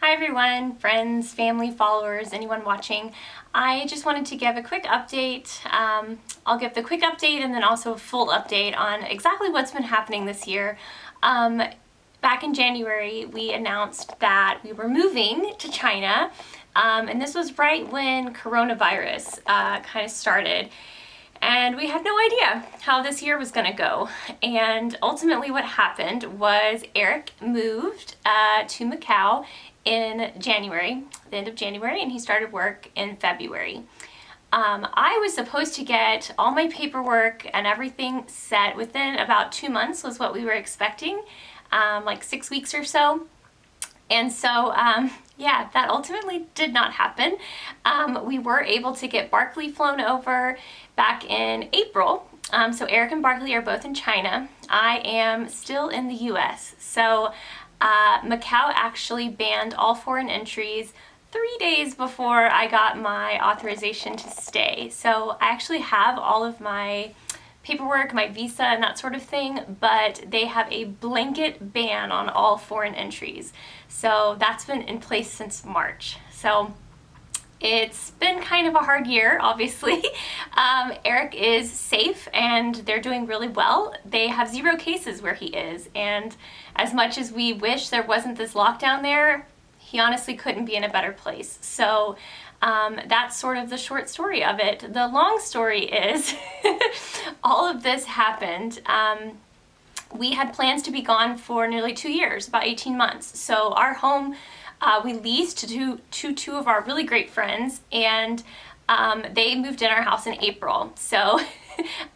Hi everyone, friends, family, followers, anyone watching. I just wanted to give a quick update. I'll give the quick update and then also a full update on exactly what's been happening this year. Back in January, we announced that we were moving to China, and this was right when coronavirus kind of started. And we had no idea how this year was going to go. And ultimately what happened was Eric moved to Macau in January, the end of January, and he started work in February. I was supposed to get all my paperwork and everything set within about 2 months was what we were expecting, like 6 weeks or so. And so, yeah, that ultimately did not happen. We were able to get Barkley flown over back in April. So Eric and Barkley are both in China. I am still in the US. So Macau actually banned all foreign entries 3 days before I got my authorization to stay. So I actually have all of my paperwork, my visa, and that sort of thing, but they have a blanket ban on all foreign entries. So that's been in place since March. So it's been kind of a hard year, obviously. Eric is safe and they're doing really well. They have 0 cases where he is, and as much as we wish there wasn't this lockdown there, he honestly couldn't be in a better place. So that's sort of the short story of it. The long story is all of this happened. We had plans to be gone for nearly 2 years, about 18 months. So our home we leased to two of our really great friends, and they moved in our house in April. So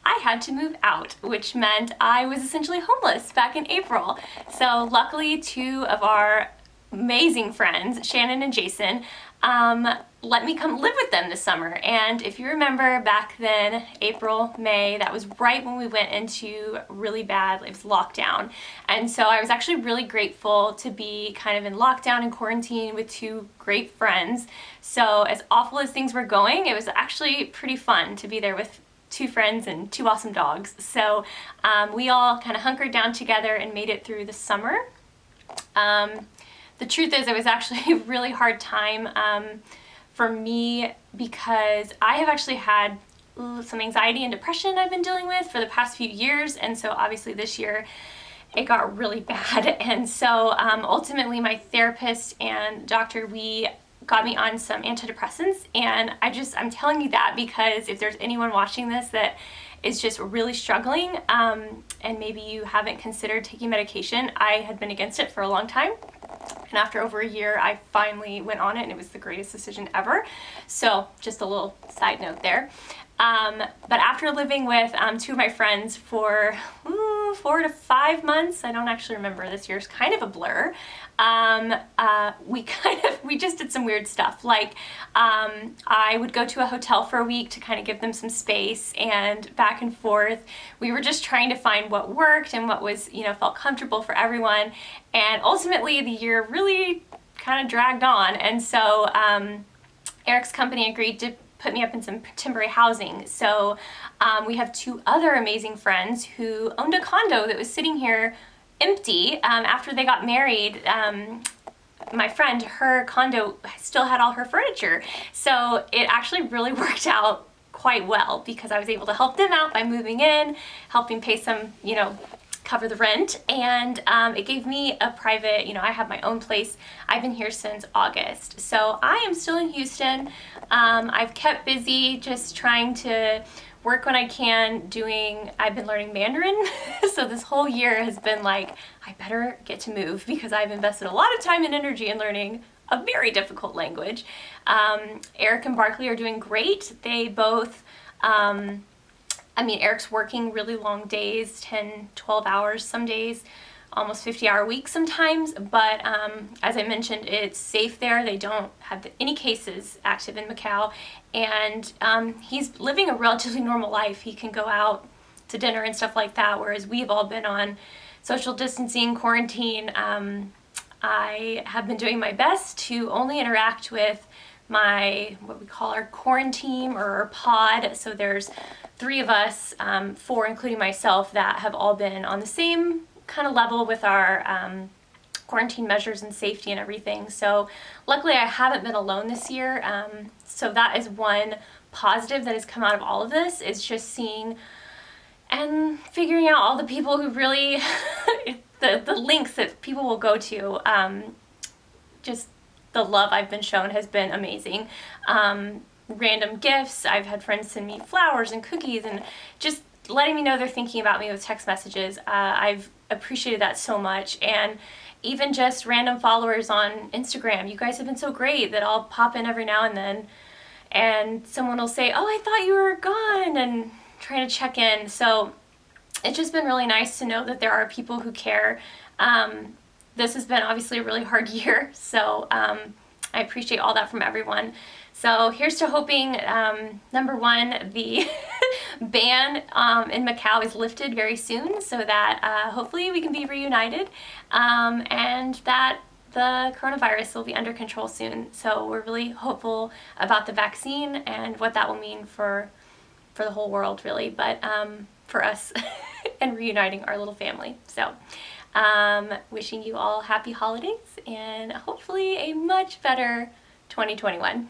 I had to move out, which meant I was essentially homeless back in April. So luckily 2 of our amazing friends, Shannon and Jason, let me come live with them this summer. And if you remember back then, April, May, that was right when we went into really bad, it was lockdown. And so I was actually really grateful to be kind of in lockdown and quarantine with 2 great friends. So as awful as things were going, it was actually pretty fun to be there with 2 friends and 2 awesome dogs. So we all kind of hunkered down together and made it through the summer. The truth is, it was actually a really hard time for me because I have actually had some anxiety and depression I've been dealing with for the past few years, and so obviously this year it got really bad. And so ultimately my therapist and doctor, we got me on some antidepressants, and I'm telling you that because if there's anyone watching this that is just really struggling and maybe you haven't considered taking medication, I had been against it for a long time. And after over a year, I finally went on it, and it was the greatest decision ever. So just a little side note there. But after living with 2 of my friends for 4 to 5 months, I don't actually remember, this year's kind of a blur, we just did some weird stuff. Like I would go to a hotel for a week to kind of give them some space, and back and forth. We were just trying to find what worked and what was, felt comfortable for everyone. And ultimately the year really kind of dragged on. And so Eric's company agreed to put me up in some temporary housing. So we have 2 other amazing friends who owned a condo that was sitting here empty after they got married. My friend, her condo still had all her furniture. So it actually really worked out quite well because I was able to help them out by moving in, helping pay some, cover the rent, and it gave me a private, I have my own place. I've been here since August. So I am still in Houston. I've kept busy just trying to work when I can I've been learning Mandarin. So this whole year has been like, I better get to move because I've invested a lot of time and energy in learning a very difficult language. Eric and Barkley are doing great. They both, Eric's working really long days, 10, 12 hours some days, almost 50-hour weeks sometimes, but as I mentioned, it's safe there. They don't have any cases active in Macau, and he's living a relatively normal life. He can go out to dinner and stuff like that, whereas we've all been on social distancing, quarantine. I have been doing my best to only interact with what we call our quarantine or our pod. So there's 3 of us, 4 including myself, that have all been on the same kind of level with our quarantine measures and safety and everything. So luckily I haven't been alone this year. So that is one positive that has come out of all of this, is just seeing and figuring out all the people who really, the links that people will go to. Just the love I've been shown has been amazing. Random gifts, I've had friends send me flowers and cookies and just letting me know they're thinking about me with text messages. I've appreciated that so much. And even just random followers on Instagram, you guys have been so great that I'll pop in every now and then and someone will say, oh, I thought you were gone, and trying to check in. So it's just been really nice to know that there are people who care. This has been obviously a really hard year, so I appreciate all that from everyone. So here's to hoping, number one, the ban in Macau is lifted very soon, so that hopefully we can be reunited, and that the coronavirus will be under control soon. So we're really hopeful about the vaccine and what that will mean for the whole world, really, but for us and reuniting our little family. So wishing you all happy holidays and hopefully a much better 2021.